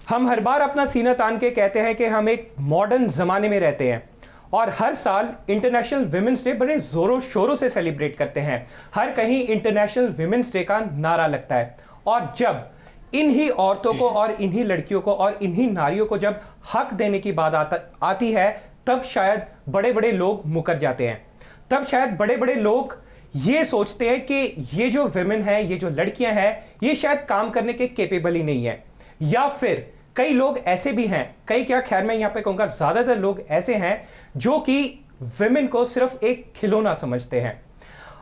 हम हर बार अपना सीना तान के कहते हैं कि हम एक मॉडर्न ज़माने में रहते हैं और हर साल इंटरनेशनल विमेंस डे बड़े ज़ोरों शोरों से सेलिब्रेट करते हैं। हर कहीं इंटरनेशनल विमेंस डे का नारा लगता है और जब इन्हीं औरतों को और इन्हीं लड़कियों को और इन्हीं नारियों को जब हक देने की बात आती है, तब शायद बड़े बड़े लोग मुकर जाते हैं। तब शायद बड़े बड़े लोग ये सोचते हैं कि ये जो विमेन है, ये जो लड़कियां हैं, ये शायद काम करने के केपेबल ही नहीं है। या फिर कई लोग ऐसे भी हैं, कई क्या खैर मैं यहाँ पे कहूँगा ज़्यादातर लोग ऐसे हैं जो कि विमेन को सिर्फ एक खिलौना समझते हैं।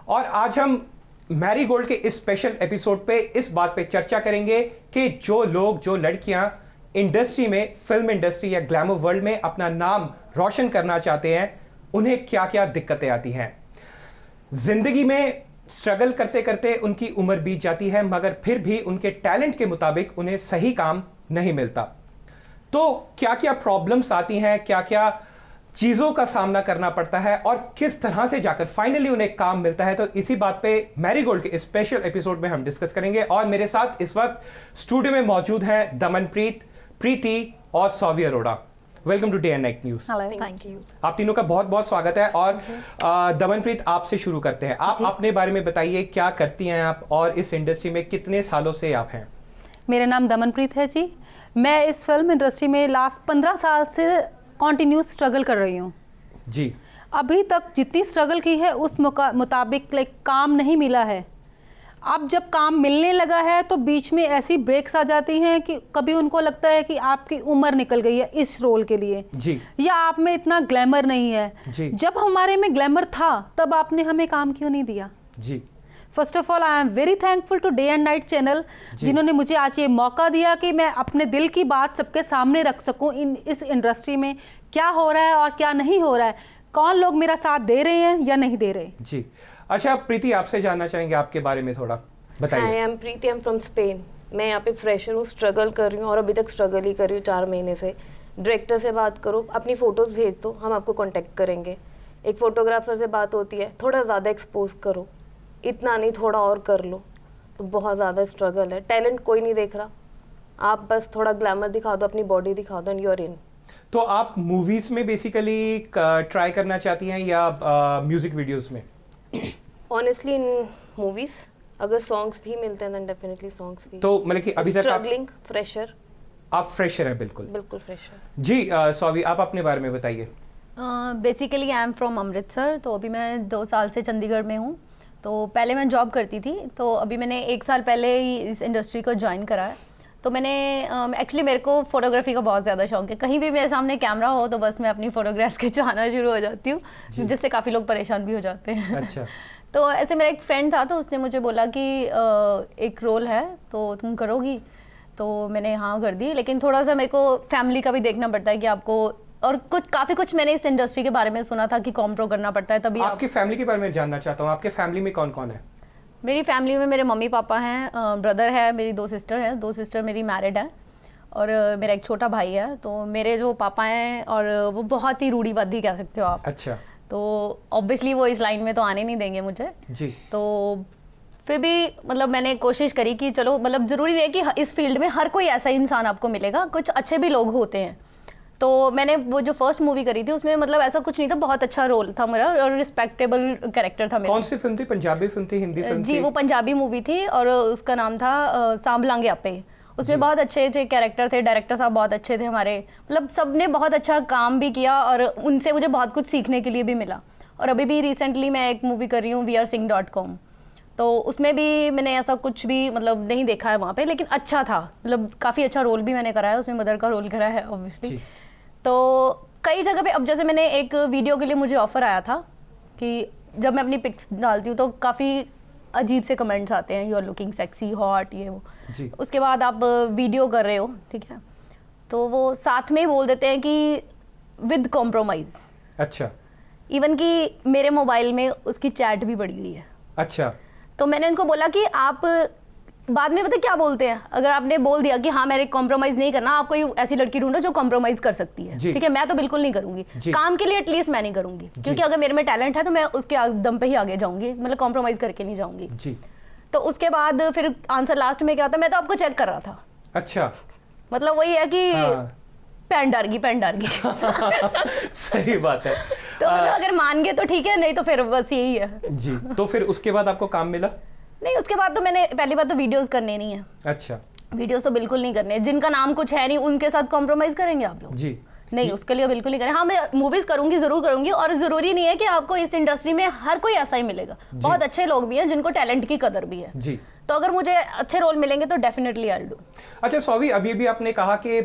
और आज हम मैरीगोल्ड के इस स्पेशल एपिसोड पे इस बात पे चर्चा करेंगे कि जो लोग, जो लड़कियां इंडस्ट्री में, फिल्म इंडस्ट्री या ग्लैमर वर्ल्ड में अपना नाम रोशन करना चाहते हैं, उन्हें क्या क्या दिक्कतें आती हैं। जिंदगी में स्ट्रगल करते करते उनकी उम्र बीत जाती है, मगर फिर भी उनके टैलेंट के मुताबिक उन्हें सही काम नहीं मिलता। तो क्या क्या प्रॉब्लम्स आती हैं, क्या क्या चीज़ों का सामना करना पड़ता है और किस तरह से जाकर फाइनली उन्हें काम मिलता है, तो इसी बात पे मैरीगोल्ड के स्पेशल एपिसोड में हम डिस्कस करेंगे। और मेरे साथ इस वक्त स्टूडियो में मौजूद हैं दमनप्रीत, प्रीति और Sauvi Arora. Welcome to Day and Night News. Thank you. आप तीनों का बहुत बहुत स्वागत है। और दमनप्रीत, आपसे शुरू करते हैं। आप अपने बारे में बताइए, क्या करती हैं आप और इस इंडस्ट्री में कितने सालों से आप हैं? मेरा नाम दमनप्रीत है जी। मैं इस फिल्म इंडस्ट्री में लास्ट 15 साल से कॉन्टिन्यूस स्ट्रगल कर रही हूँ जी। अभी तक जितनी स्ट्रगल की है उस मुताबिक काम नहीं मिला है। अब जब काम मिलने लगा है तो बीच में ऐसी ब्रेक्स आ जाती हैं कि कभी उनको लगता है कि आपकी उम्र निकल गई है इस रोल के लिए जी, या आप में इतना ग्लैमर नहीं है जी। जब हमारे में ग्लैमर था तब आपने हमें काम क्यों नहीं दिया जी। First of all I am very thankful to Day and Night channel, जिन्होंने मुझे आज ये मौका दिया कि मैं अपने दिल की बात सबके सामने रख सकूं। इस इंडस्ट्री में क्या हो रहा है और क्या नहीं हो रहा है, कौन लोग मेरा साथ दे रहे हैं या नहीं दे रहे जी। अच्छा प्रीति, आपसे जानना चाहेंगे आपके बारे में थोड़ा बताइए। I am Preeti, I am from Spain. मैं यहाँ पे फ्रेशर हूँ, स्ट्रगल कर रही हूँ और अभी तक स्ट्रगल ही कर रही हूँ 4 महीने से। डायरेक्टर से बात करो, अपनी फ़ोटोज़ भेज दो, हम आपको कांटेक्ट करेंगे। एक फ़ोटोग्राफर से बात होती है, थोड़ा ज़्यादा एक्सपोज करो, इतना नहीं थोड़ा और कर लो। तो बहुत ज़्यादा स्ट्रगल है। टैलेंट कोई नहीं देख रहा, आप बस थोड़ा ग्लैमर दिखा दो, अपनी बॉडी दिखा दो एंड यू आर इन। तो आप मूवीज़ में बेसिकली ट्राई करना चाहती हैं या म्यूज़िक वीडियोस में? ऑनेस्टली इन मूवीज़, अगर सॉन्ग्स भी मिलते हैं देन डेफिनेटली सॉन्ग्स भी। तो मतलब कि अभी तक स्ट्रगलिंग, फ्रेशर। आप फ्रेशर हैं? बिल्कुल बिल्कुल फ्रेशर जी। सौवी, आप अपने बारे में बताइए। Basically I am from Amritsar. तो अभी मैं 2 साल से चंडीगढ़ में हूँ। तो पहले मैं जॉब करती थी, तो अभी मैंने 1 साल पहले ही इस इंडस्ट्री को ज्वाइन करा है। तो मैंने एक्चुअली मेरे को फ़ोटोग्राफी का बहुत ज़्यादा शौक है। कहीं भी मेरे सामने कैमरा हो तो बस मैं अपनी फ़ोटोग्राफ्स खिंचवाना शुरू हो जाती हूँ, जिससे काफ़ी लोग परेशान भी हो जाते हैं। अच्छा। तो ऐसे मेरा एक फ्रेंड था, तो उसने मुझे बोला कि एक रोल है तो तुम करोगी? तो मैंने हाँ कर दी। लेकिन थोड़ा सा मेरे को फैमिली का भी देखना पड़ता है कि आपको, और काफ़ी कुछ मैंने इस इंडस्ट्री के बारे में सुना था कि कॉम्प्रो करना पड़ता है तभी। आपकी फैमिली के बारे में जानना चाहता हूँ। आपके फैमिली में कौन कौन है? मेरी फैमिली में मेरे मम्मी पापा हैं, ब्रदर है, मेरी 2 सिस्टर हैं। 2 सिस्टर मेरी मैरिड हैं और मेरा एक छोटा भाई है। तो मेरे जो पापा हैं और वो बहुत ही रूढ़िवादी कह सकते हो आप। अच्छा। तो ऑब्वियसली वो इस लाइन में तो आने नहीं देंगे मुझे जी। तो फिर भी मतलब मैंने कोशिश करी कि चलो, मतलब ज़रूरी नहीं है कि इस फील्ड में हर कोई ऐसा इंसान आपको मिलेगा, कुछ अच्छे भी लोग होते हैं। तो मैंने वो जो फर्स्ट मूवी करी थी उसमें मतलब ऐसा कुछ नहीं था, बहुत अच्छा रोल था मेरा और रिस्पेक्टेबल कैरेक्टर था मेरा। कौन सी फिल्म थी? पंजाबी फिल्म थी, हिंदी फिल्म जी थी? वो पंजाबी मूवी थी और उसका नाम था सांभलांगे आपे। उसमें बहुत अच्छे अच्छे कैरेक्टर थे, डायरेक्टर साहब बहुत अच्छे थे हमारे, मतलब सब ने बहुत अच्छा काम भी किया और उनसे मुझे बहुत कुछ सीखने के लिए भी मिला। और अभी भी रिसेंटली मैं एक मूवी कर रही हूँ wearsing.com, तो उसमें भी मैंने ऐसा कुछ भी मतलब नहीं देखा है वहाँ पे, लेकिन अच्छा था, मतलब काफ़ी अच्छा रोल भी मैंने करा है उसमें, मदर का रोल करा है ऑब्वियसली। तो कई जगह पे, अब जैसे मैंने एक वीडियो के लिए मुझे ऑफ़र आया था कि जब मैं अपनी पिक्स डालती हूँ तो काफ़ी अजीब से कमेंट्स आते हैं, you are looking sexy, hot, ये वो। उसके बाद आप वीडियो कर रहे हो, ठीक है, तो वो साथ में ही बोल देते हैं कि विद कॉम्प्रोमाइज़। अच्छा। इवन कि मेरे मोबाइल में उसकी चैट भी पड़ी हुई है। अच्छा। तो मैंने उनको बोला कि आप बाद में पता क्या बोलते हैं, अगर आपने बोल दिया कि हाँ मेरे कॉम्प्रोमाइज़ नहीं करना, आप कोई ऐसी लड़की ढूंढो जो कॉम्प्रोमाइज़ कर सकती है, ठीक है, मैं तो बिल्कुल नहीं करूंगी, काम के लिए एटलीस्ट मैं नहीं करूंगी, क्योंकि अगर मेरे में टैलेंट है तो मैं उसके दम पे ही आगे जाऊंगी, मतलब कॉम्प्रोमाइज़ करके नहीं जाऊंगी। तो उसके बाद फिर आंसर लास्ट में क्या होता है, मैं तो आपको चेक कर रहा था। अच्छा। मतलब वही है कि पैंट डार गई सही बात है। तो मतलब अगर मान गए तो ठीक है, नहीं तो फिर बस यही है जी। तो फिर उसके बाद आपको काम मिला? नहीं, उसके बाद तो मैंने पहली बात तो वीडियोस करने नहीं है। अच्छा। वीडियोस तो बिल्कुल नहीं करने, जिनका नाम कुछ है नहीं उनके साथ कॉम्प्रोमाइज करेंगे आप लोग? जी नहीं, उसके लिए बिल्कुल नहीं करें। हाँ, मैं मूवीज करूंगी, जरूर करूंगी, और जरूरी नहीं है कि आपको इस इंडस्ट्री में हर कोई ऐसा ही मिलेगा। बहुत अच्छे लोग भी हैं जिनको टैलेंट की कदर भी है जी। तो अगर मुझे अच्छे रोल मिलेंगे तो डेफिनेटली आई विल डू। अच्छा स्वाति, अभी भी आपने कहा कि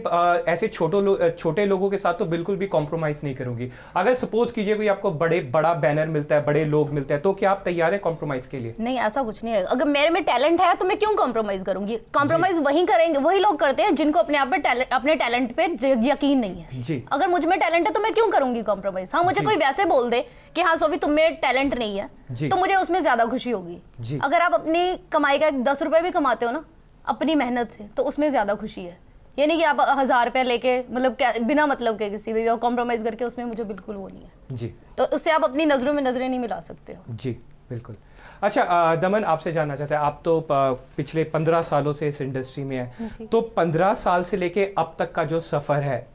ऐसे छोटे लोगों के साथ तो बिल्कुल भी कॉम्प्रोमाइज नहीं करूंगी। अगर सपोज कीजिए कोई आपको बड़ा बैनर मिलता है, बड़े लोग मिलते हैं, तो क्या आप तैयार है कॉम्प्रोमाइज के लिए? नहीं, ऐसा कुछ नहीं है। अगर मेरे में टैलेंट है तो मैं क्यों कॉम्प्रोमाइज करूंगी? कॉम्प्रोमाइज वही करेंगे, वही लोग करते हैं जिनको अपने आप पे अपने टैलेंट पे यकीन नहीं है जी। अगर मुझ में टैलेंट है तो मैं क्यों करूंगी कॉम्प्रोमाइज? हाँ, मुझे कोई वैसे बोल दे कि हाँ सोफी तुम में टैलेंट नहीं है, तो मुझे उसमें ज्यादा खुशी होगी। अगर आप अपनी कमाई का 10 रुपए भी कमाते हो ना अपनी मेहनत से, तो उसमें ज्यादा खुशी है। ये नहीं कि आप 1000 रुपया लेके मतलब बिना मतलब के किसी भी कॉम्प्रोमाइज करके, उसमें मुझे बिल्कुल वो नहीं है जी। तो उससे आप अपनी नजरों में नजरें नहीं मिला सकते हो। जी बिल्कुल। अच्छा दमन, आपसे जानना चाहते हैं, आप तो पिछले 15 सालों से इस इंडस्ट्री में है, तो 15 साल से लेके अब तक का जो सफर है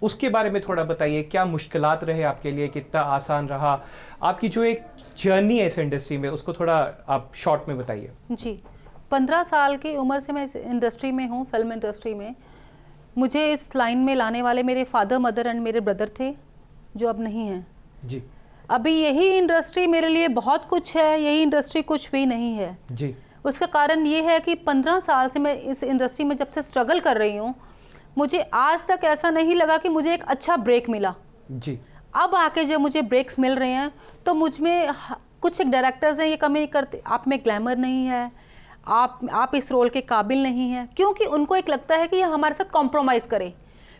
उसके बारे में थोड़ा बताइए। क्या मुश्किलात रहे आपके लिए, कितना आसान रहा आपकी जो एक जर्नी है इस इंडस्ट्री में, उसको थोड़ा आप शॉर्ट में बताइए। जी, 15 साल की उम्र से मैं इस इंडस्ट्री में हूँ, फिल्म इंडस्ट्री में। मुझे इस लाइन में लाने वाले मेरे फादर, मदर एंड मेरे ब्रदर थे, जो अब नहीं हैं जी। अभी यही इंडस्ट्री मेरे लिए बहुत कुछ है, यही इंडस्ट्री कुछ भी नहीं है जी। उसका कारण ये है कि 15 साल से मैं इस इंडस्ट्री में जब से स्ट्रगल कर रही हूँ, मुझे आज तक ऐसा नहीं लगा कि मुझे एक अच्छा ब्रेक मिला जी। अब आके जब मुझे ब्रेक्स मिल रहे हैं तो मुझ में कुछ एक डायरेक्टर्स हैं, ये कमी करते, आप में ग्लैमर नहीं है, आप इस रोल के काबिल नहीं हैं, क्योंकि उनको एक लगता है कि ये हमारे साथ कॉम्प्रोमाइज़ करे।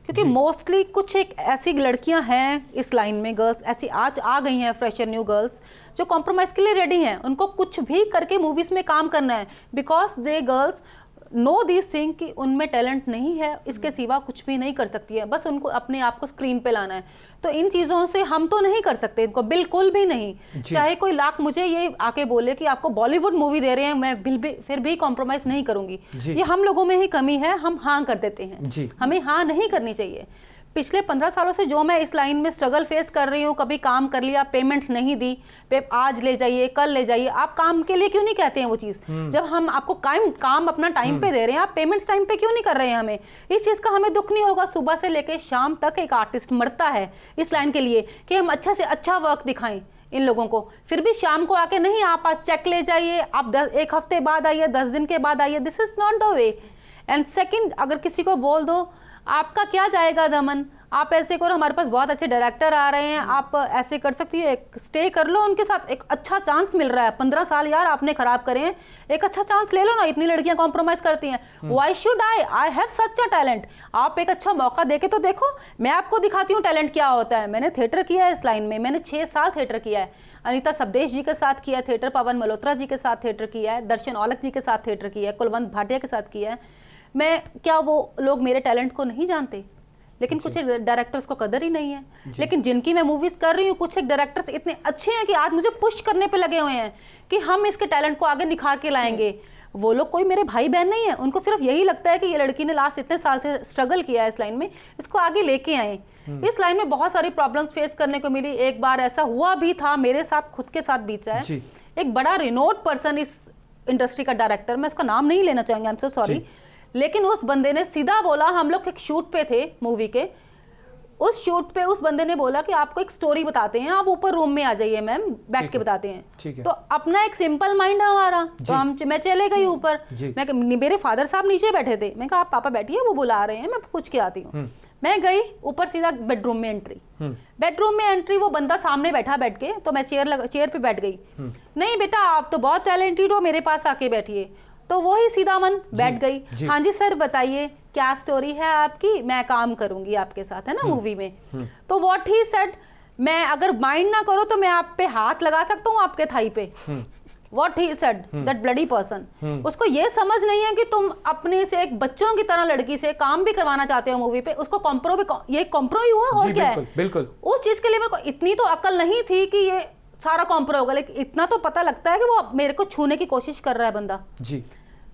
क्योंकि मोस्टली कुछ एक ऐसी लड़कियां हैं इस लाइन में, गर्ल्स ऐसी आज आ गई हैं, फ्रेशर न्यू गर्ल्स, जो कॉम्प्रोमाइज़ के लिए रेडी हैं। उनको कुछ भी करके मूवीज़ में काम करना है, because the girls know this thing कि उनमें टैलेंट नहीं है, इसके सिवा कुछ भी नहीं कर सकती है, बस उनको अपने आप को स्क्रीन पे लाना है। तो इन चीज़ों से हम तो नहीं कर सकते इनको, बिल्कुल भी नहीं। चाहे कोई लाख मुझे ये आके बोले कि आपको बॉलीवुड मूवी दे रहे हैं, मैं फिर भी कॉम्प्रोमाइज़ नहीं करूंगी। ये हम लोगों में ही कमी है, हम हाँ कर देते हैं, हमें हाँ नहीं करनी चाहिए। पिछले 15 सालों से जो मैं इस लाइन में स्ट्रगल फेस कर रही हूँ, कभी काम कर लिया, पेमेंट्स नहीं दी, आज ले जाइए, कल ले जाइए, आप काम के लिए क्यों नहीं कहते हैं वो चीज़? जब हम आपको काम अपना टाइम पे दे रहे हैं, आप पेमेंट्स टाइम पे क्यों नहीं कर रहे हैं? हमें इस चीज़ का हमें दुख नहीं होगा? सुबह से लेकर शाम तक एक आर्टिस्ट मरता है इस लाइन के लिए कि हम अच्छा से अच्छा वर्क दिखाएं इन लोगों को, फिर भी शाम को आके नहीं, आप आज चेक ले जाइए, आप एक हफ्ते बाद आइए, 10 दिन के बाद आइए, this is not the way. And second, अगर किसी को बोल दो आपका क्या जाएगा दमन, आप ऐसे करो, हमारे पास बहुत अच्छे डायरेक्टर आ रहे हैं, आप ऐसे कर सकती है, स्टे कर लो उनके साथ, एक अच्छा चांस मिल रहा है। 15 साल यार आपने खराब करे हैं, एक अच्छा चांस ले लो ना, इतनी लड़कियां कॉम्प्रोमाइज करती हैं। Why should I have such a talent. आप एक अच्छा मौका देके तो देखो, मैं आपको दिखाती हूँ टैलेंट क्या होता है। मैंने थिएटर किया है इस लाइन में, मैंने 6 साल थिएटर किया है, अनीता सबदेश जी के साथ किया है थिएटर, पवन मल्होत्रा जी के साथ थिएटर किया है, दर्शन औलख जी के साथ थिएटर किया है, कुलवंत भाटिया के साथ किया है। मैं क्या वो लोग मेरे टैलेंट को नहीं जानते? लेकिन कुछ डायरेक्टर्स को कदर ही नहीं है। लेकिन जिनकी मैं मूवीज कर रही हूँ, कुछ एक डायरेक्टर्स इतने अच्छे हैं कि आज मुझे पुश करने पे लगे हुए हैं कि हम इसके टैलेंट को आगे निखार के लाएंगे। वो लोग कोई मेरे भाई बहन नहीं है, उनको सिर्फ यही लगता है कि ये लड़की ने लास्ट इतने साल से स्ट्रगल किया है इस लाइन में, इसको आगे लेके आए। इस लाइन में बहुत सारी प्रॉब्लम्स फेस करने को मिली। एक बार ऐसा हुआ भी था मेरे साथ, खुद के साथ बीता है। एक बड़ा रिनोट पर्सन इस इंडस्ट्री का डायरेक्टर, मैं उसका नाम नहीं लेना चाहूंगी, आई एम सो सॉरी, लेकिन उस बंदे ने सीधा बोला, हम लोग एक शूट पे थे मूवी के, उस शूट पे उस बंदे ने बोला कि आपको एक स्टोरी बताते हैं, आप ऊपर रूम में आ जाइए मैम, बैठ के बताते हैं। तो अपना एक सिंपल माइंड है हमारा, तो मैं चले गई ऊपर। मेरे फादर साहब नीचे बैठे थे, मैं कहा आप पापा बैठिए, वो बुला रहे हैं, मैं पूछ के आती हूँ। मैं गई ऊपर, सीधा बेडरूम में एंट्री, वो बंदा सामने बैठा बैठ के, तो मैं चेयर पे बैठ गई। नहीं बेटा आप तो बहुत टैलेंटेड हो, मेरे पास आके बैठिए। तो वो ही सीधा मन बैठ गई। हाँ जी सर बताइए क्या स्टोरी है आपकी, मैं काम करूंगी आपके साथ, है ना मूवी में। तो व्हाट ही सेड, मैं अगर माइंड ना करो तो मैं आप पे हाथ लगा सकता हूँ आपके थाई पे। What he said that bloody person. उसको ये समझ नहीं है कि तुम अपने से एक बच्चों की तरह लड़की से काम भी करवाना चाहते हो मूवी पे, उसको ये कॉम्प्रो ही हुआ और क्या है। बिल्कुल उस चीज के लिए मेरे को इतनी तो अकल नहीं थी कि ये सारा कॉम्प्रो होगा, लेकिन इतना तो पता लगता है कि वो मेरे को छूने की कोशिश कर रहा है बंदा जी।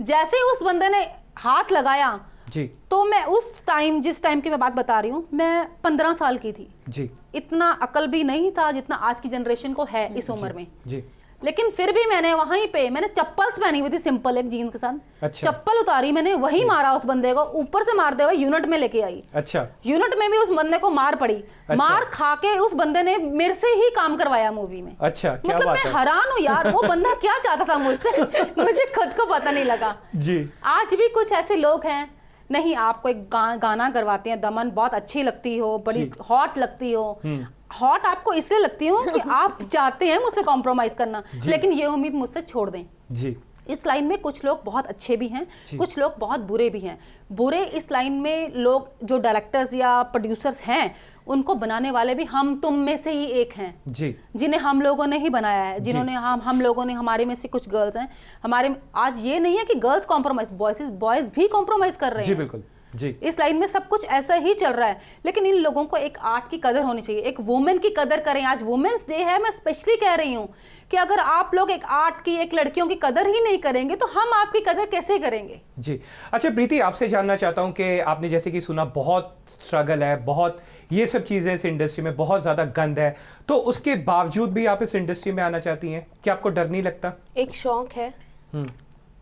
जैसे ही उस बंदे ने हाथ लगाया, जी। तो मैं उस टाइम, जिस टाइम की मैं बात बता रही हूँ, मैं 15 साल की थी जी। इतना अकल भी नहीं था जितना आज की जनरेशन को है इस उम्र में जी। लेकिन फिर भी मैंने वहीं पे मैंने चप्पल्स पहनी हुई थी सिंपल एक जीन्स के साथ। अच्छा। चप्पल उतारी, मैंने वही मारा उस बंदे को, ऊपर से मारते हुए यूनिट में लेके आई। अच्छा। यूनिट में भी उस बंदे को मार पड़ी। अच्छा। मार खा के उस बंदे ने मेरे से ही काम करवाया मूवी में। अच्छा, क्या मतलब बात मैं है। हैरान हूँ यार, वो बंदा क्या चाहता था मुझसे मुझे खुद को पता नहीं लगा। जी। आज भी कुछ ऐसे लोग हैं, नहीं आपको एक गाना करवाते हैं, दमन बहुत अच्छी लगती हो, बड़ी हॉट लगती हो। हॉट आपको इसलिए लगती हो कि आप चाहते हैं मुझसे कॉम्प्रोमाइज करना, लेकिन ये उम्मीद मुझसे छोड़ दें। जी। इस लाइन में कुछ लोग बहुत अच्छे भी हैं, कुछ लोग बहुत बुरे भी हैं। बुरे इस लाइन में लोग जो डायरेक्टर्स या प्रोड्यूसर्स हैं, उनको बनाने वाले भी हम तुम में से ही एक हैं जी, जिन्हें हम लोगों ने ही बनाया है, जिन्होंने हम लोगों ने, हमारे में से कुछ गर्ल्स हैं हमारे। आज ये नहीं है कि गर्ल्स कॉम्प्रोमाइज, बॉयज भी कॉम्प्रोमाइज कर रहे हैं। जी बिल्कुल जी। इस लाइन में सब कुछ ऐसा ही चल रहा है, लेकिन इन लोगों को एक आर्ट की कदर होनी चाहिए, एक वुमेन की कदर करें। आज वुमेन्स डे है, मैं स्पेशली कह रही हूँ कि अगर आप लोग एक आर्ट की, एक लड़कियों की कदर ही नहीं करेंगे तो हम आपकी कदर कैसे करेंगे। जी। अच्छा प्रीति, आपसे जानना चाहता हूँ कि आपने जैसे कि सुना बहुत स्ट्रगल है, बहुत ये सब चीज़ें इस इंडस्ट्री में, बहुत ज़्यादा गंद है, तो उसके बावजूद भी आप इस इंडस्ट्री में आना चाहती हैं, क्या आपको डर नहीं लगता? एक शौक है,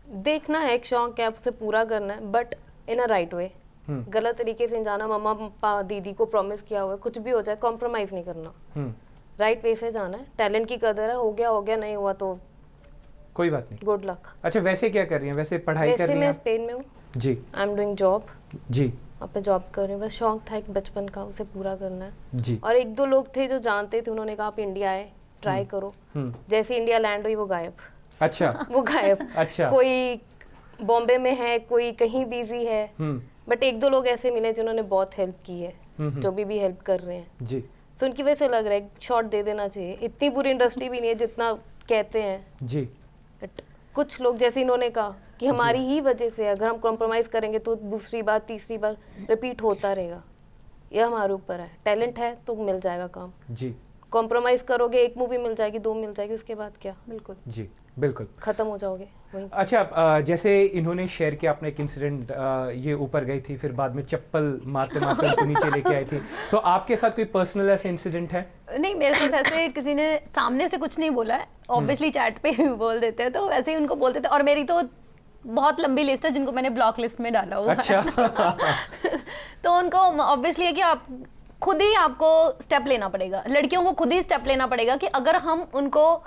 देखना है, एक शौक है, उसे पूरा करना है, but in a right way. गलत तरीके से जाना, मम्मा पापा दीदी को प्रॉमिस किया हुआ है, कुछ भी हो जाए कॉम्प्रोमाइज नहीं करना, राइट वे से जाना है। टैलेंट की कदर है, हो गया, नहीं हुआ तो कोई बात नहीं, गुड लक। अच्छा वैसे क्या कर रही हैं? वैसे पढ़ाई कर रही हैं? मैं स्पेन में हूँ जी। I am doing job. जी। वहाँ पे जॉब कर रही हूँ, बस शौक था एक बचपन का, उसे पूरा करना है। जी। और एक दो लोग थे जो जानते थे, उन्होंने कहा आप इंडिया आए, ट्राई करो। जैसे इंडिया लैंड हुई वो गायब। अच्छा। वो गायब। अच्छा। कोई बॉम्बे में है, कोई कहीं बिजी है, बट एक दो लोग ऐसे मिले जिन्होंने बहुत हेल्प की है, जो भी हेल्प कर रहे हैं जी। तो उनकी वजह से लग रहा है शॉट दे देना चाहिए। इतनी बुरी इंडस्ट्री भी नहीं है जितना कहते हैं जी। बट कुछ लोग जैसे इन्होंने कहा कि हमारी ही वजह से अगर हम कॉम्प्रोमाइज करेंगे तो दूसरी बार तीसरी बार रिपीट होता रहेगा। यह हमारे ऊपर है, टैलेंट है तो मिल जाएगा काम। जी। कॉम्प्रोमाइज करोगे, एक मूवी मिल जाएगी, दो मिल जाएगी, उसके बाद क्या? बिल्कुल जी बिल्कुल खत्म हो जाओगे वहीं। अच्छा, जैसे इन्होंने शेयर किया अपने एक इंसिडेंट, ये ऊपर गई थी, फिर बाद में चप्पल मारते मारते उनको नीचे लेके आई थी, तो आपके साथ कोई पर्सनल ऐसा इंसिडेंट है? नहीं, मेरे साथ ऐसे किसी ने सामने से कुछ नहीं बोला है, ऑब्वियसली चैट पे बोल देते हैं, तो वैसे ही उनको बोलते थे। और मेरी तो बहुत लंबी लिस्ट है जिनको मैंने ब्लॉक लिस्ट में डाला हुआ अच्छा। है। तो उनको ऑब्वियसली है कि आप खुद ही आपको स्टेप लेना पड़ेगा, लड़कियों को खुद ही स्टेप लेना पड़ेगा कि अगर हम उनको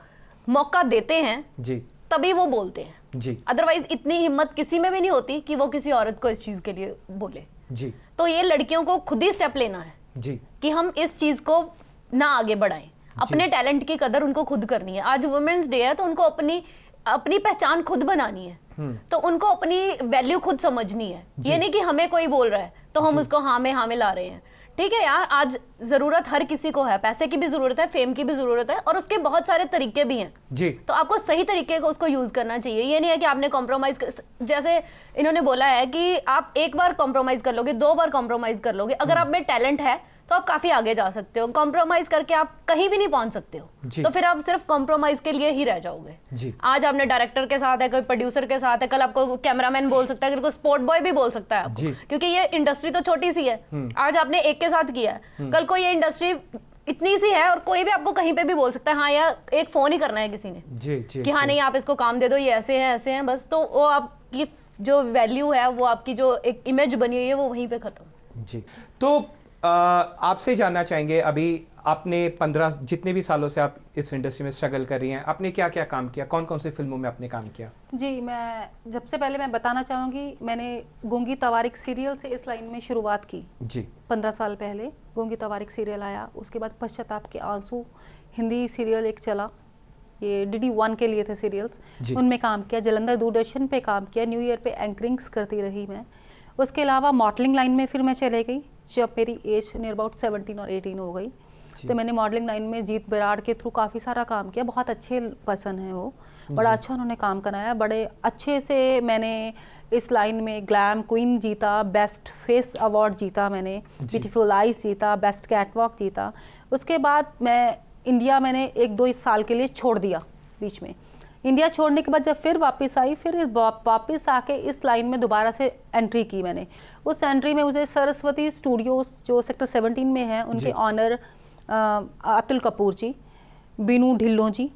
मौका देते हैं जी तभी वो बोलते हैं जी। अदरवाइज इतनी हिम्मत किसी में भी नहीं होती कि वो किसी औरत को इस चीज के लिए बोले। जी। तो ये लड़कियों को खुद ही स्टेप लेना है जी कि हम इस चीज को ना आगे बढ़ाएं, अपने टैलेंट की कदर उनको खुद करनी है। आज वुमेन्स डे है तो उनको अपनी पहचान खुद बनानी है, तो उनको अपनी वैल्यू खुद समझनी है। ये नहीं कि हमें कोई बोल रहा है तो हम उसको हाँ में ला रहे हैं। ठीक है यार, आज जरूरत हर किसी को है, पैसे की भी जरूरत है, फेम की भी जरूरत है, और उसके बहुत सारे तरीके भी हैं जी। तो आपको सही तरीके को उसको यूज करना चाहिए। ये नहीं है कि आपने कॉम्प्रोमाइज जैसे इन्होंने बोला है कि आप एक बार कॉम्प्रोमाइज कर लोगे, दो बार कॉम्प्रोमाइज कर लोगे, अगर आप में टैलेंट है तो आप काफी आगे जा सकते हो। कॉम्प्रोमाइज करके आप कहीं भी नहीं पहुंच सकते हो, तो फिर आप सिर्फ कॉम्प्रोमाइज के लिए ही रह जाओगे। जी। आज आपने डायरेक्टर के साथ है, कोई प्रोड्यूसर के साथ है, कल आपको कैमरामैन बोल सकता है, कल को स्पोर्ट बॉय भी बोल सकता है आपको, क्योंकि ये इंडस्ट्री तो छोटी सी है। आज आपने एक के साथ किया है, कल को ये इंडस्ट्री इतनी सी है और कोई भी आपको कहीं पे भी बोल सकता है, हाँ यार एक फोन ही करना है किसी ने जी जी कि हाँ नहीं आप इसको काम दे दो, ये ऐसे हैं बस, तो वो आपकी जो वैल्यू है, वो आपकी जो एक इमेज बनी हुई है, वो वहीं पे खत्म। जी। तो आपसे जानना चाहेंगे, अभी आपने 15 जितने भी सालों से आप इस इंडस्ट्री में स्ट्रगल कर रही हैं, आपने क्या क्या काम किया, कौन कौन सी फिल्मों में आपने काम किया? जी, मैं सबसे पहले मैं बताना चाहूँगी, मैंने गूंगी तवारिक सीरियल से इस लाइन में शुरुआत की जी। 15 साल पहले गूंगी तवारिक सीरियल आया, उसके बाद पश्चाताप के आंसू हिंदी सीरियल एक चला, ये DD1 के लिए थे सीरियल्स, उनमें काम किया, जलंधर दूरदर्शन पे काम किया, न्यू ईयर पे एंकरिंग्स करती रही मैं। उसके अलावा मॉडलिंग लाइन में फिर मैं चले गई जब मेरी एज नियर अबाउट 17 और 18 हो गई, तो मैंने मॉडलिंग लाइन में जीत बराड़ के थ्रू काफ़ी सारा काम किया। बहुत अच्छे पर्सन है वो, बड़ा अच्छा उन्होंने काम कराया, बड़े अच्छे से मैंने इस लाइन में ग्लैम क्वीन जीता, बेस्ट फेस अवार्ड जीता मैंने, ब्यूटीफुल आइज जीता, बेस्ट कैटवॉक जीता। उसके बाद मैं इंडिया मैंने 1-2 साल के लिए छोड़ दिया बीच में, इंडिया छोड़ने के बाद जब फिर वापस आई, फिर वापस आके इस लाइन में दोबारा से एंट्री की मैंने। उस एंट्री में मुझे सरस्वती स्टूडियोज जो सेक्टर 17 में है, उनके ऑनर अतुल कपूर जी, बीनू ढिल्लों जी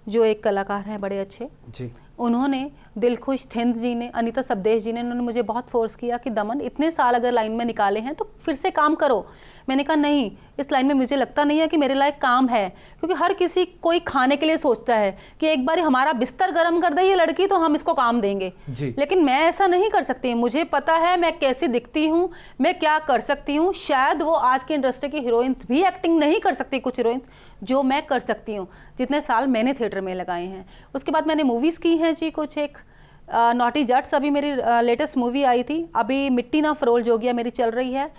जो एक कलाकार हैं बड़े अच्छे जी, उन्होंने, दिलखुश थिंद जी ने, अनीता सबदेश जी ने, उन्होंने मुझे बहुत फोर्स किया कि दमन इतने साल अगर लाइन में निकाले हैं तो फिर से काम करो। मैंने कहा नहीं, इस लाइन में मुझे लगता नहीं है कि मेरे लायक काम है, क्योंकि हर किसी कोई खाने के लिए सोचता है कि एक बार हमारा बिस्तर गर्म कर दे ये लड़की तो हम इसको काम देंगे, लेकिन मैं ऐसा नहीं कर सकती। मुझे पता है मैं कैसी दिखती हूँ, मैं क्या कर सकती हूँ। शायद वो आज की इंडस्ट्री की हीरोइंस भी एक्टिंग नहीं कर सकती, कुछ हीरोइंस, जो मैं कर सकती हूँ, जितने साल मैंने थिएटर में लगाए हैं। उसके बाद मैंने मूवीज़ की हैं जी कुछ, एक नॉटी जट्स अभी मेरी लेटेस्ट मूवी आई थी, अभी मिट्टी ना फरोल जोगिया मेरी चल रही है,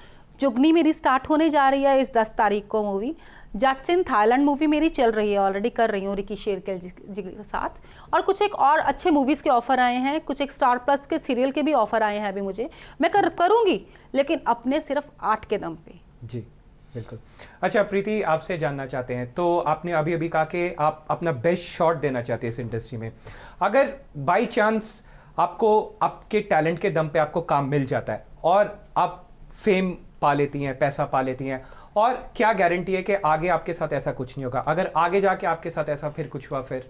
जुगनी मेरी स्टार्ट होने जा रही है इस 10 तारीख को मूवी, जट्स इन थाईलैंड मूवी मेरी चल रही है, ऑलरेडी कर रही हूँ रिकी शेरगिल जी के साथ, और कुछ एक और अच्छे मूवीज़ के ऑफ़र आए हैं, कुछ एक स्टार प्लस के सीरियल के भी ऑफ़र आए हैं अभी मुझे, मैं करूँगी, लेकिन अपने सिर्फ आर्ट के दम पे। जी बिल्कुल। अच्छा प्रीति, आपसे जानना चाहते हैं, तो आपने अभी अभी कहा कि आप अपना बेस्ट शॉट देना चाहते हैं इस इंडस्ट्री में, अगर बाई चांस आपको आपके टैलेंट के दम पे आपको काम मिल जाता है और आप फेम पा लेती हैं, पैसा पा लेती हैं, और क्या गारंटी है कि आगे आपके साथ ऐसा कुछ नहीं होगा? अगर आगे जाके आपके साथ ऐसा फिर कुछ हुआ फिर?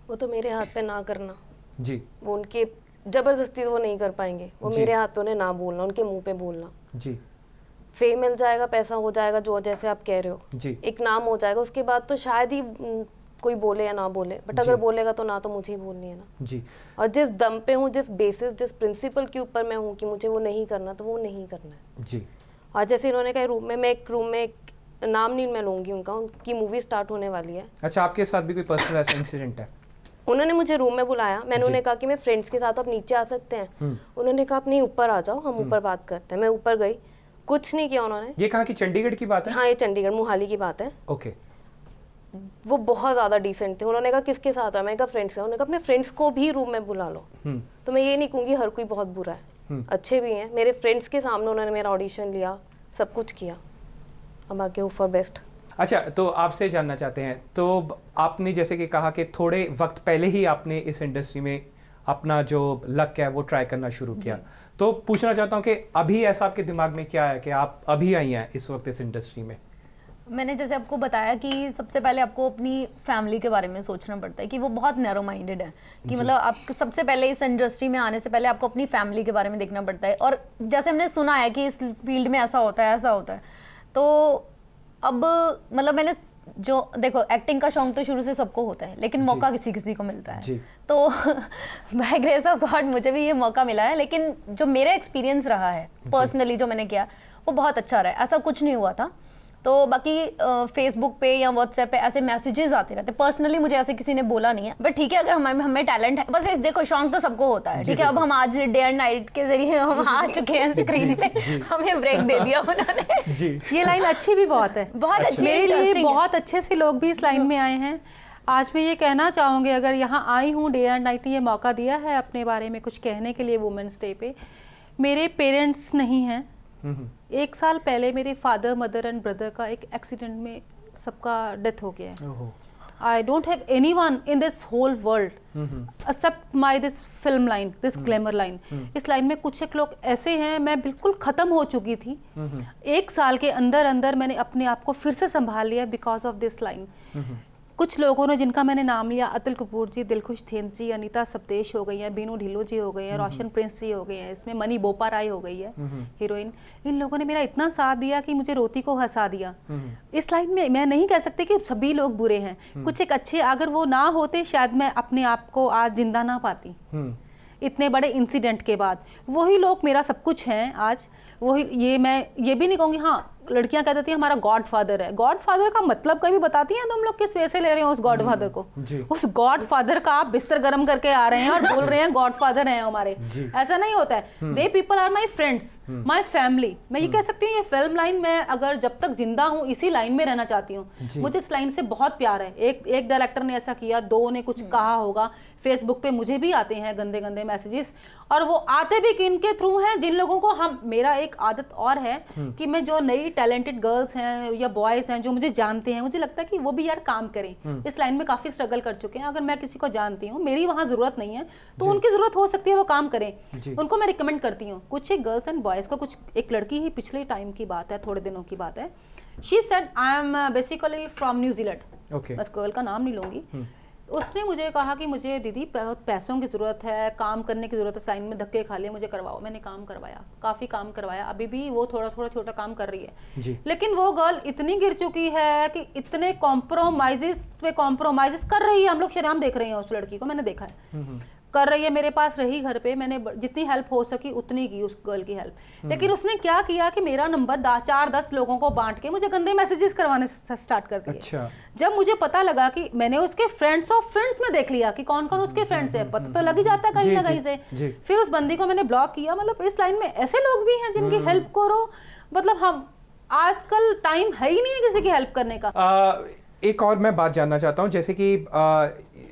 वो तो मेरे हाथ पे ना करना जी, वो उनके जबरदस्ती तो वो नहीं कर पाएंगे, वो मेरे हाथ पे उन्हें ना बोलना, उनके मुंह पे बोलना जी। फेम मिल जाएगा, पैसा हो जाएगा, जो जैसे आप कह रहे हो जी, एक नाम हो जाएगा, उसके बाद तो शायद ही कोई बोले या ना बोले, बट अगर बोलेगा तो ना तो मुझे ही बोलनी है ना जी। और जिस दम पे हूँ, जिस बेसिस, जिस प्रिंसिपल के ऊपर मैं हूँ कि मुझे वो नहीं करना, तो वो नहीं करना है जी। और जैसे इन्होंने कहा रूम में, मैं एक रूम में, एक नाम नहीं मैं लूँगी उनका, उनकी मूवी स्टार्ट होने वाली है। अच्छा, आपके साथ भी कोई पर्सनल ऐसा इंसिडेंट है? उन्होंने मुझे रूम में बुलाया, मैंने उन्हें कहा कि मैं फ्रेंड्स के साथ आप नीचे आ सकते हैं, उन्होंने कहा आप नहीं ऊपर आ जाओ, हम ऊपर बात करते हैं। मैं ऊपर गई, कुछ नहीं किया उन्होंने। ये कहा कि चंडीगढ़ की बात है? हाँ, ये चंडीगढ़ मोहाली की बात है। ओके। वो बहुत ज़्यादा डिसेंट थे। उन्होंने कहा किसके साथ है, मैं कहा फ्रेंड्स से। उन्होंने कहा अपने फ्रेंड्स को भी रूम में बुला लो। तो मैं ये नहीं कहूँगी हर कोई बहुत बुरा है, अच्छे भी हैं। मेरे फ्रेंड्स के सामने उन्होंने मेरा ऑडिशन लिया, सब कुछ किया, अब आगे हो फॉर बेस्ट। अच्छा, तो आपसे जानना चाहते हैं, तो आपने जैसे कि कहा कि थोड़े वक्त पहले ही आपने इस इंडस्ट्री में अपना जो लक है वो ट्राई करना शुरू किया, तो पूछना चाहता हूँ कि अभी ऐसा आपके दिमाग में क्या है कि आप अभी आई हैं इस वक्त इस इंडस्ट्री में? मैंने जैसे आपको बताया कि सबसे पहले आपको अपनी फैमिली के बारे में सोचना पड़ता है कि वो बहुत नैरो माइंडेड है, कि मतलब आप सबसे पहले इस इंडस्ट्री में आने से पहले आपको अपनी फैमिली के बारे में देखना पड़ता है। और जैसे हमने सुना है कि इस फील्ड में ऐसा होता है, ऐसा होता है, तो अब मतलब मैंने जो देखो, एक्टिंग का शौक तो शुरू से सबको होता है, लेकिन मौका किसी किसी को मिलता है। तो बाय ग्रेस ऑफ गॉड मुझे भी ये मौका मिला है, लेकिन जो मेरा एक्सपीरियंस रहा है पर्सनली जो मैंने किया वो बहुत अच्छा रहा है, ऐसा कुछ नहीं हुआ था। तो बाकी फेसबुक पे या व्हाट्सएप पे ऐसे मैसेजेस आते रहते, पर्सनली मुझे ऐसे किसी ने बोला नहीं है, बट ठीक है, अगर हमें टैलेंट है, बस देखो शौक तो सबको होता है, ठीक है। अब हम आज डे एंड नाइट के जरिए हम आ चुके हैं स्क्रीन पे, हमें ब्रेक दे दिया उन्होंने। ये लाइन अच्छी भी बहुत है, बहुत अच्छी, मेरे लिए बहुत अच्छे से लोग भी इस लाइन में आए हैं। आज मैं ये कहना चाहूँगी, अगर यहाँ आई हूँ डे एंड नाइट ने ये मौका दिया है अपने बारे में कुछ कहने के लिए वुमेंस डे पे। मेरे पेरेंट्स नहीं हैं, 1 साल पहले मेरे फादर, मदर एंड ब्रदर का एक एक्सीडेंट में सबका डेथ हो गया है। I don't have anyone in this whole world except my this film line, this glamour line. इस लाइन में कुछ एक लोग ऐसे हैं, मैं बिल्कुल ख़त्म हो चुकी थी। 1 साल के अंदर अंदर मैंने अपने आप को फिर से संभाल लिया बिकॉज ऑफ दिस लाइन। कुछ लोगों ने जिनका मैंने नाम लिया, अतुल कपूर जी, दिलखुश थिंद जी, अनीता सबदेश हो गई हैं, बीनू ढिल्लो जी हो गई हैं, रोशन प्रिंस जी हो गए हैं, इसमें मनी बोपा राय हो गई है हीरोइन। इन लोगों ने मेरा इतना साथ दिया कि मुझे रोती को हंसा दिया। इस लाइन में मैं नहीं कह सकती कि सभी लोग बुरे हैं, कुछ एक अच्छे, अगर वो ना होते शायद मैं अपने आप को आज जिंदा ना पाती। इतने बड़े इंसिडेंट के बाद वही लोग मेरा सब कुछ हैं आज। वही, ये मैं ये भी नहीं कहूँगी, हाँ लड़कियां कह देती हैं हमारा गॉड फादर है। गॉड फादर का मतलब कभी बताती हैं तुम लोग किस वजह से ले रहे हो उस गॉड फादर को? उस गॉड फादर का आप बिस्तर गर्म करके आ रहे हैं और बोल रहे हैं गॉड फादर हैं हमारे, ऐसा नहीं होता है। The people are my friends, my family. मैं ये कह सकती हूँ ये फिल्म लाइन में अगर जब तक जिंदा हूँ इसी लाइन में रहना चाहती हूँ। मुझे इस लाइन से बहुत प्यार है। एक डायरेक्टर ने ऐसा किया, 2 ने कुछ कहा होगा, फेसबुक पे मुझे भी आते हैं गंदे गंदे मैसेजेस, और वो आते भी किनके थ्रू हैं, जिन लोगों को हम, मेरा एक आदत और है कि मैं जो नई टैलेंटेड गर्ल्स हैं या बॉयज़ हैं जो मुझे जानते हैं, मुझे लगता है कि वो भी यार काम करें, इस लाइन में काफ़ी स्ट्रगल कर चुके हैं। अगर मैं किसी को जानती हूँ, मेरी वहाँ ज़रूरत नहीं है, तो उनकी ज़रूरत हो सकती है, वो काम करें, उनको मैं रिकमेंड करती हूँ। कुछ एक गर्ल्स एंड बॉयज़ को, कुछ एक लड़की ही पिछले टाइम की बात है, थोड़े दिनों की बात है, she said I am basically from New Zealand, बस गर्ल का नाम नहीं लूँगी, उसने मुझे कहा कि मुझे दीदी पैसों की ज़रूरत है, काम करने की ज़रूरत है, साइन में धक्के खा लिए, मुझे करवाओ। मैंने काम करवाया, काफ़ी काम करवाया, अभी भी वो थोड़ा थोड़ा छोटा काम कर रही है जी। लेकिन वो गर्ल इतनी गिर चुकी है कि इतने कॉम्प्रोमाइज़ पे कॉम्प्रोमाइज़ कर रही है, हम लोग शर्म देख रहे हैं उस लड़की को, मैंने देखा है कर रही है, मेरे पास रही घर पे, मैंने जितनी हेल्प हो सकी उतनी की उस गर्ल की हेल्प। लेकिन उसने क्या किया कि मेरा नंबर 4-10 लोगों को बांट के मुझे गंदे मैसेजेस करवाने स्टार्ट कर दिए। अच्छा। जब मुझे पता लगा कि मैंने उसके फ्रेंड्स ऑफ फ्रेंड्स में देख लिया कि कौन कौन उसके फ्रेंड्स है, पता तो लग ही जाता है कहीं ना कहीं से, फिर उस बंदी को मैंने ब्लॉक किया। मतलब इस लाइन में ऐसे लोग भी हैं जिनकी हेल्प करो, मतलब हम आजकल टाइम है ही नहीं है किसी की हेल्प करने का। एक और मैं बात जानना चाहता हूँ, जैसे कि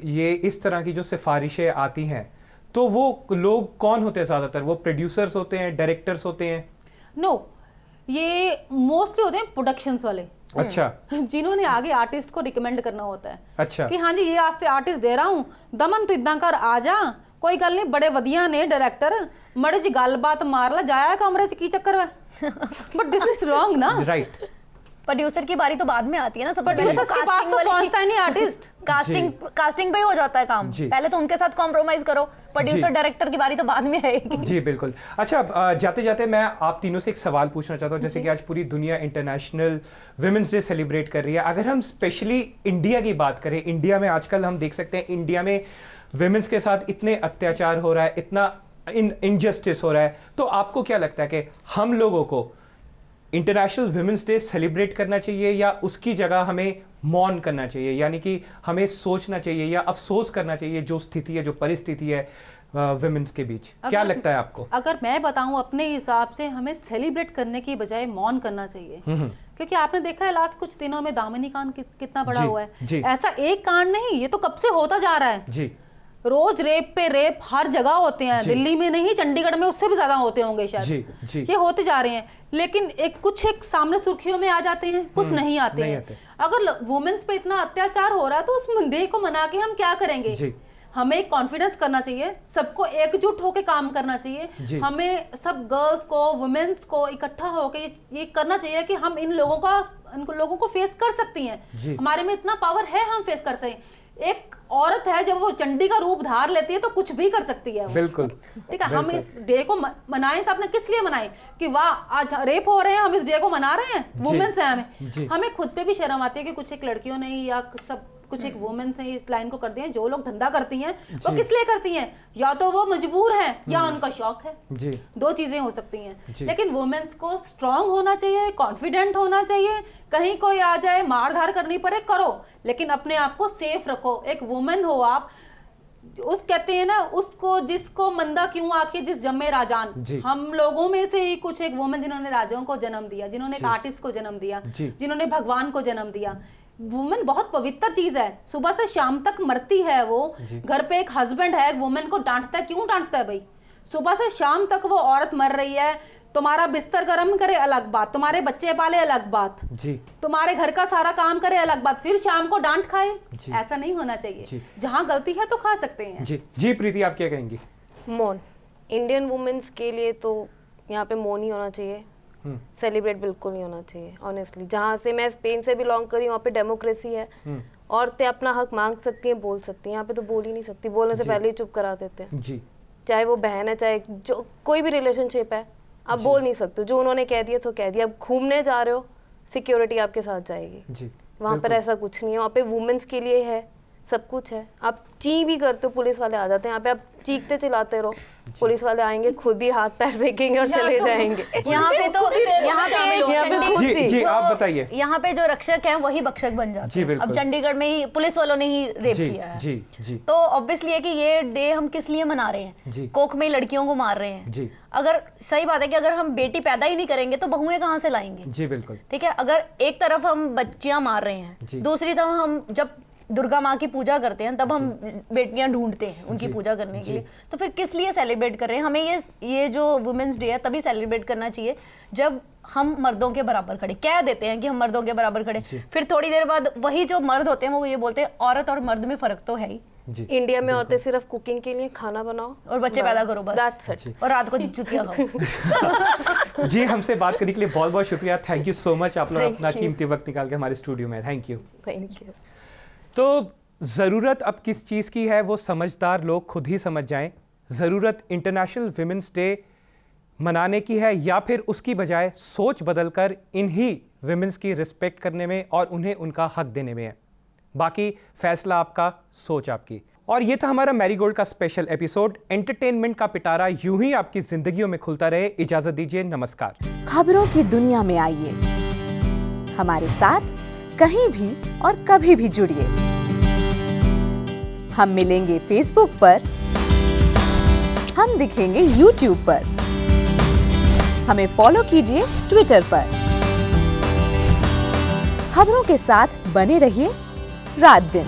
ये इस तरह की जो सिफारिशें आती हैं, तो वो लोग कौन होते हैं ज़्यादातर? वो प्रोड्यूसर्स होते हैं, डायरेक्टर्स होते हैं? नो, ये मोस्टली होते हैं प्रोडक्शंस वाले। अच्छा। जिन्होंने आगे आर्टिस्ट को रिकमेंड करना होता है। अच्छा। कि हाँ जी ये आज से आर्टिस्ट दे रहा हूँ, दमन तू इदा कर आ जा, कोई गल नहीं, बड़े वधिया ने डायरेक्टर, मड़े जी गलबात मार ला, जाया कमरे च की चक्कर है। बट दिस इज रॉन्ग ना। राइट। प्रोड्यूसर की बारी तो बाद में आती है ना, सब प्रोड्यूसर के पास तो पहुंचता ही नहीं आर्टिस्ट। कास्टिंग पे ही हो जाता है काम, पहले तो उनके साथ कॉम्प्रोमाइज करो, प्रोड्यूसर डायरेक्टर की बारी तो बाद में आएगी। जी बिल्कुल। अच्छा, जाते जाते मैं आप तीनों से एक सवाल पूछना चाहता हूँ, जैसे कि आज पूरी दुनिया इंटरनेशनल वुमेन्स डे सेलिब्रेट कर रही है। अगर हम स्पेशली इंडिया की बात करें, इंडिया में आजकल हम देख सकते हैं इंडिया में वुमेन्स के साथ इतने अत्याचार हो रहा है, इतना इनजस्टिस हो रहा है, तो आपको क्या लगता है कि हम लोगों को इंटरनेशनल वुमेन्स डे सेलिब्रेट करना चाहिए या उसकी जगह हमें मौन करना चाहिए, यानी कि हमें सोचना चाहिए या अफसोस करना चाहिए जो स्थिति है, जो परिस्थिति है वुमेन्स के बीच? क्या लगता है आपको? अगर मैं बताऊं अपने हिसाब से, हमें सेलिब्रेट करने की बजाय मौन करना चाहिए। क्योंकि आपने देखा है लास्ट कुछ दिनों में दामिनी कांड कितना बड़ा हुआ है। ऐसा एक कांड नहीं, ये तो कब से होता जा रहा है जी। रोज रेप पे रेप हर जगह होते हैं, दिल्ली में नहीं, चंडीगढ़ में उससे भी ज्यादा होते होंगे शायद जी। ये होते जा रहे हैं, लेकिन कुछ सामने सुर्खियों में आ जाते हैं, कुछ नहीं आते हैं। अगर वुमेन्स पे इतना अत्याचार हो रहा है तो उस मुद्दे को मना के हम क्या करेंगे? हमें कॉन्फिडेंस करना चाहिए, सबको एकजुट होकर काम करना चाहिए। हमें सब गर्ल्स को, वुमेन्स को इकट्ठा होकर ये करना चाहिए कि हम इन लोगों को फेस कर सकती हैं। हमारे में इतना पावर है, हम फेस कर सकते हैं। एक औरत है, जब वो चंडी का रूप धार लेती है तो कुछ भी कर सकती है। बिल्कुल ठीक है। हम इस डे को मनाएं तो अपने किस लिए मनाएं कि वाह आज रेप हो रहे हैं, हम इस डे को मना रहे हैं, वुमेन्स हैं। हमें खुद पे भी शर्म आती है कि कुछ एक लड़कियों ने या सब कुछ एक वुमेन्स हैं इस लाइन को कर दिया है। जो लोग धंधा करती हैं वो किस लिए करती हैं? या तो वो मजबूर हैं या उनका शौक है जी। दो चीजें हो सकती हैं। लेकिन वुमेन्स को स्ट्रांग होना चाहिए, कॉन्फिडेंट होना चाहिए। कहीं कोई आ जाए, मार धार करनी पड़े, करो, लेकिन अपने आप को सेफ रखो। एक वुमेन हो आप, उस कहते हैं ना, उसको जिसको मंदा क्यों आके जिस जम्मे राजान। हम लोगों में से ही कुछ एक वुमेन जिन्होंने राजाओं को जन्म दिया, जिन्होंने एक आर्टिस्ट को जन्म दिया, जिन्होंने भगवान को जन्म दिया। वुमेन बहुत पवित्र चीज है, सुबह से शाम तक मरती है वो। घर पे एक हस्बैंड है, वुमेन को डांटता है, क्यों डांटता है भाई? सुबह से शाम तक वो औरत मर रही है। तुम्हारा बिस्तर गर्म करे अलग बात, तुम्हारे बच्चे पाले अलग बात जी, तुम्हारे घर का सारा काम करे अलग बात, फिर शाम को डांट खाए। ऐसा नहीं होना चाहिए। जहाँ गलती है तो खा सकते हैं जी। जी प्रीति, आप क्या कहेंगी? मौन इंडियन वुमेन्स के लिए तो यहाँ पे मौन ही होना चाहिए, सेलिब्रेट बिल्कुल नहीं होना चाहिए ऑनेस्टली। जहाँ से मैं स्पेन से बिलोंग करी, वहाँ पे डेमोक्रेसी है, औरतें अपना हक मांग सकती हैं, बोल सकती हैं। यहाँ पे तो बोल ही नहीं सकती, बोलने से पहले ही चुप करा देते हैं जी। चाहे वो बहन है, चाहे जो कोई भी रिलेशनशिप है, आप बोल नहीं सकते। जो उन्होंने कह दिया तो कह दिया। अब घूमने जा रहे हो, सिक्योरिटी आपके साथ जाएगी जी। वहाँ पर ऐसा कुछ नहीं है, वहाँ पे वुमेन्स के लिए है, सब कुछ है। आप ची भी करते हो, पुलिस वाले आ जाते हैं। यहाँ पे आप चीखते चिल्लाते रहो, पुलिस वाले आएंगे, खुद ही हाथ पैर देखेंगे और चले जाएंगे। यहाँ पे जी आप बताइए। यहाँ पे जो रक्षक हैं वही भक्षक बन जाते हैं। अब चंडीगढ़ में ही पुलिस वालों ने ही रेप किया है जी। तो ऑब्वियसली है कि ये डे हम किस लिए मना रहे हैं? कोख में लड़कियों को मार रहे हैं। अगर सही बात है कि अगर हम बेटी पैदा ही नहीं करेंगे तो बहुएं कहाँ से लाएंगे? जी बिल्कुल ठीक है। अगर एक तरफ हम बच्चियां मार रहे हैं, दूसरी तरफ हम जब दुर्गा माँ की पूजा करते हैं तब हम बेटियां ढूंढते हैं उनकी पूजा करने के लिए, तो फिर किस लिए सेलिब्रेट कर रहे हैं? हमें ये जो वुमेन्स डे है तभी सेलिब्रेट करना चाहिए जब हम मर्दों के बराबर खड़े, कह देते हैं कि हम मर्दों के बराबर खड़े, फिर थोड़ी देर बाद वही जो मर्द होते हैं वो ये बोलते हैं औरत और मर्द में फर्क तो है ही। इंडिया में औरतें सिर्फ कुकिंग के लिए खाना बनाओ और बच्चे पैदा करो बस, That's it। और रात को जुतियां खाओ। जी, हमसे बात करने के लिए बहुत बहुत शुक्रिया, थैंक यू सो मच, आप लोग अपना कीमती वक्त निकाल के हमारे स्टूडियो में, थैंक यू। तो ज़रूरत अब किस चीज़ की है वो समझदार लोग खुद ही समझ जाएं। ज़रूरत इंटरनेशनल विमेंस डे मनाने की है या फिर उसकी बजाय सोच बदलकर इन्हीं विमेंस की रिस्पेक्ट करने में और उन्हें उनका हक देने में है। बाकी फैसला आपका, सोच आपकी। और ये था हमारा मैरीगोल्ड का स्पेशल एपिसोड। एंटरटेनमेंट का पिटारा यूं ही आपकी जिंदगियों में खुलता रहे। इजाजत दीजिए, नमस्कार। खबरों की दुनिया में आइए, हमारे साथ कहीं भी और कभी भी जुड़िए। हम मिलेंगे फेसबुक पर, हम दिखेंगे यूट्यूब पर, हमें फॉलो कीजिए ट्विटर पर। खबरों के साथ बने रहिए रात दिन।